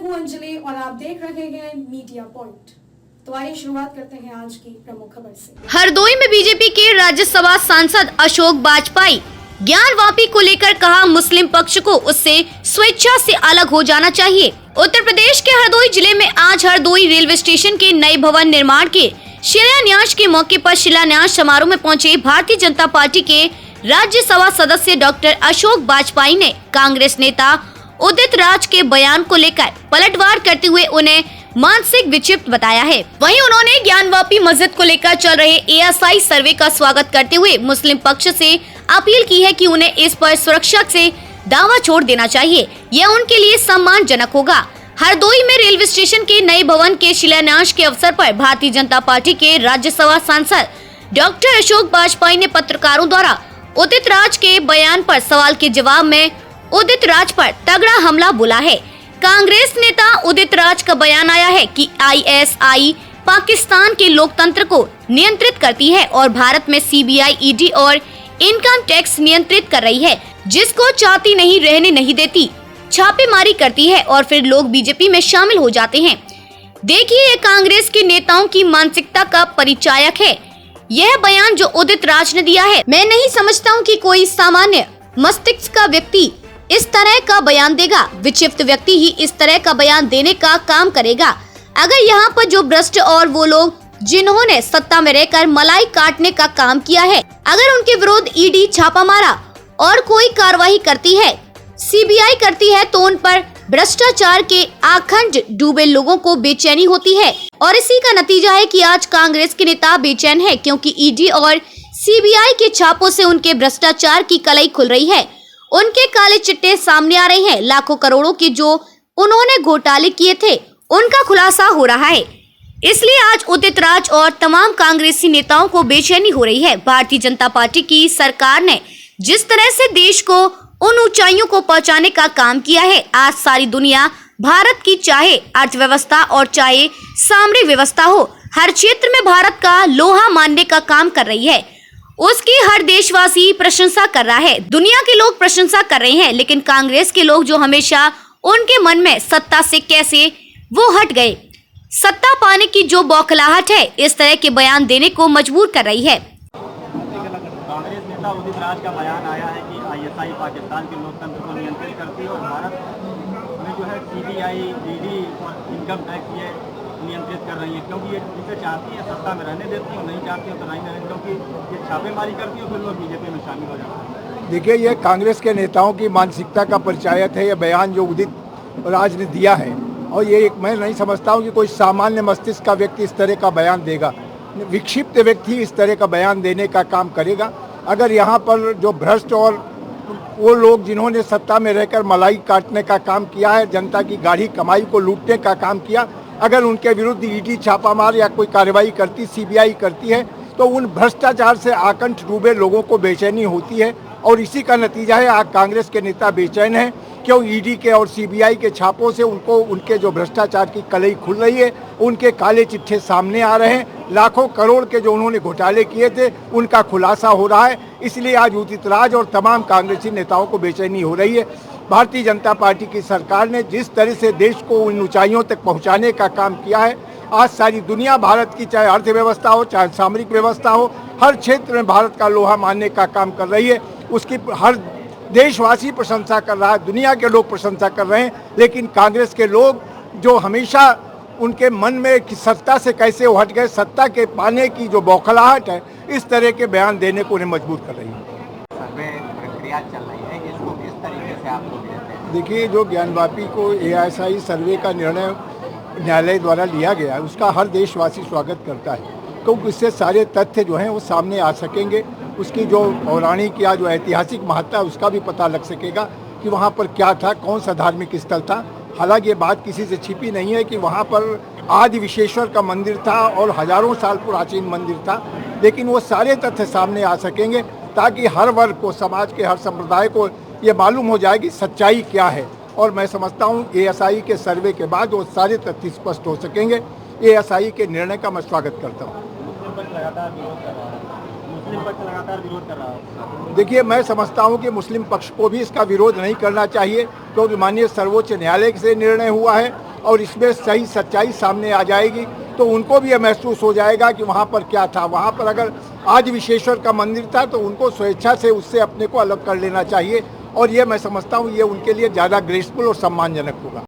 हूं अंजलि और आप देख रहे हैं मीडिया पॉइंट। तो आइए शुरुआत करते हैं आज की प्रमुख खबर से। हरदोई में बीजेपी के राज्यसभा सांसद अशोक बाजपाई ज्ञानवापी को लेकर कहा, मुस्लिम पक्ष को उससे स्वेच्छा से अलग हो जाना चाहिए। उत्तर प्रदेश के हरदोई जिले में आज हरदोई रेलवे स्टेशन के नए भवन निर्माण के शिलान्यास के मौके पर शिलान्यास समारोह में पहुंचे भारतीय जनता पार्टी के राज्यसभा सदस्य डॉक्टर अशोक बाजपाई ने कांग्रेस नेता उदित राज के बयान को लेकर पलटवार करते हुए उन्हें मानसिक विक्षिप्त बताया है। वहीं उन्होंने ज्ञानवापी मस्जिद को लेकर चल रहे एएसआई सर्वे का स्वागत करते हुए मुस्लिम पक्ष से अपील की है कि उन्हें इस पर सुरक्षा से दावा छोड़ देना चाहिए, यह उनके लिए सम्मानजनक होगा। हरदोई में रेलवे स्टेशन के नए भवन के शिलान्यास के अवसर पर भारतीय जनता पार्टी के राज्यसभा सांसद डॉक्टर अशोक बाजपाई ने पत्रकारों द्वारा उदित राज के बयान पर सवाल के जवाब में उदित राज पर तगड़ा हमला बोला है। कांग्रेस नेता उदित राज का बयान आया है कि आईएसआई पाकिस्तान के लोकतंत्र को नियंत्रित करती है और भारत में सीबीआई, ईडी और इनकम टैक्स नियंत्रित कर रही है, जिसको चाहती नहीं रहने नहीं देती, छापेमारी करती है और फिर लोग बीजेपी में शामिल हो जाते हैं। देखिए, ये कांग्रेस के नेताओं की मानसिकता का परिचायक है। यह बयान जो उदित राज ने दिया है, मैं नहीं समझता हूँ कि कोई सामान्य मस्तिष्क का व्यक्ति इस तरह का बयान देगा। विक्षिप्त व्यक्ति ही इस तरह का बयान देने का काम करेगा। अगर यहाँ पर जो भ्रष्ट और वो लोग जिन्होंने सत्ता में रहकर मलाई काटने का काम किया है, अगर उनके विरोध ईडी छापा मारा और कोई कार्रवाई करती है, सीबीआई करती है, तो उन पर भ्रष्टाचार के आखंड डूबे लोगों को बेचैनी होती है। और इसी का नतीजा है कि आज कांग्रेस के नेता बेचैन है, क्योंकि ईडी और सीबीआई के छापों से उनके भ्रष्टाचार की कलई खुल रही है। उनके काले चिट्टे सामने आ रहे हैं। लाखों करोड़ों के जो उन्होंने घोटाले किए थे, उनका खुलासा हो रहा है। इसलिए आज उदित राज और तमाम कांग्रेसी नेताओं को बेचैनी हो रही है। भारतीय जनता पार्टी की सरकार ने जिस तरह से देश को उन ऊंचाइयों को पहुंचाने का काम किया है, आज सारी दुनिया भारत की, चाहे अर्थव्यवस्था और चाहे सामरिक व्यवस्था हो, हर क्षेत्र में भारत का लोहा मानने का काम कर रही है। उसकी हर देशवासी प्रशंसा कर रहा है, दुनिया के लोग प्रशंसा कर रहे हैं। लेकिन कांग्रेस के लोग जो हमेशा उनके मन में सत्ता से कैसे वो हट गए, सत्ता पाने की जो बौखलाहट है, इस तरह के बयान देने को मजबूर कर रही है। कांग्रेस नेता उदित राज का बयान आया है कि आईएसआई पाकिस्तान के लोकतंत्र को नियंत्रित करती है और भारत में जो है सीबीआई, ईडी और इनकम टैक्स ये नियंत्रित कर रही है, क्योंकि ये जिसे चाहती है सत्ता में रहने देती है, नहीं चाहती है तो नहीं रहने, क्योंकि ये छापेमारी करती है, फिर लोग बीजेपी में शामिल हो जाते हैं। देखिए, ये कांग्रेस के नेताओं की मानसिकता का परिचायक है। ये बयान जो उदित राज ने दिया है, और ये मैं नहीं समझता हूँ कि कोई सामान्य मस्तिष्क का व्यक्ति इस तरह का बयान देगा। विक्षिप्त व्यक्ति इस तरह का बयान देने का काम करेगा। अगर यहाँ पर जो भ्रष्ट और वो लोग जिन्होंने सत्ता में रहकर मलाई काटने का काम किया है, जनता की गाढ़ी कमाई को लूटने का काम किया, अगर उनके विरुद्ध ईडी छापामार या कोई कार्रवाई करती, सीबीआई करती है, तो उन भ्रष्टाचार से आकंठ डूबे लोगों को बेचैनी होती है। और इसी का नतीजा है आज कांग्रेस के नेता बेचैन हैं, क्यों ईडी के और सीबीआई के छापों से उनको उनके जो भ्रष्टाचार की कलई खुल रही है, उनके काले चिट्ठे सामने आ रहे हैं। लाखों करोड़ के जो उन्होंने घोटाले किए थे, उनका खुलासा हो रहा है। इसलिए आज उदित राज और तमाम कांग्रेसी नेताओं को बेचैनी हो रही है। भारतीय जनता पार्टी की सरकार ने जिस तरह से देश को उन ऊंचाइयों तक पहुंचाने का काम किया है, आज सारी दुनिया भारत की, चाहे अर्थव्यवस्था हो, चाहे सामरिक व्यवस्था हो, हर क्षेत्र में भारत का लोहा मानने का काम कर रही है। उसकी हर देशवासी प्रशंसा कर रहा है, दुनिया के लोग प्रशंसा कर रहे हैं। लेकिन कांग्रेस के लोग जो हमेशा उनके मन में कि सत्ता से कैसे वो हट गए, सत्ता के पाने की जो बौखलाहट है, इस तरह के बयान देने को उन्हें मजबूर कर रही है। सर्वे प्रक्रिया चल रही है, इसको किस तरीके से आप लोग लेते हैं? देखिए, जो ज्ञानवापी को एएसआई सर्वे का निर्णय न्यायालय द्वारा लिया गया, उसका हर देशवासी स्वागत करता है, क्योंकि इससे सारे तथ्य जो हैं वो सामने आ सकेंगे। उसकी जो पौराणिक या जो ऐतिहासिक महत्ता है, उसका भी पता लग सकेगा कि वहाँ पर क्या था, कौन सा धार्मिक स्थल था। हालांकि ये बात किसी से छिपी नहीं है कि वहाँ पर आदि विश्वेश्वर का मंदिर था और हजारों साल प्राचीन मंदिर था। लेकिन वो सारे तथ्य सामने आ सकेंगे ताकि हर वर्ग को, समाज के हर संप्रदाय को ये मालूम हो जाए कि सच्चाई क्या है। और मैं समझता हूँ एएसआई के सर्वे के बाद वो सारे तथ्य स्पष्ट हो सकेंगे। एएसआई के निर्णय का मैं स्वागत करता हूँ। लगातार विरोध कर रहा है। देखिए, मैं समझता हूं कि मुस्लिम पक्ष को भी इसका विरोध नहीं करना चाहिए, क्योंकि माननीय सर्वोच्च न्यायालय से निर्णय हुआ है और इसमें सही सच्चाई सामने आ जाएगी तो उनको भी यह महसूस हो जाएगा कि वहाँ पर क्या था। वहाँ पर अगर आज विश्वेश्वर का मंदिर था तो उनको स्वेच्छा से उससे अपने को अलग कर लेना चाहिए और ये मैं समझता हूँ ये उनके लिए ज़्यादा ग्रेसफुल और सम्मानजनक होगा।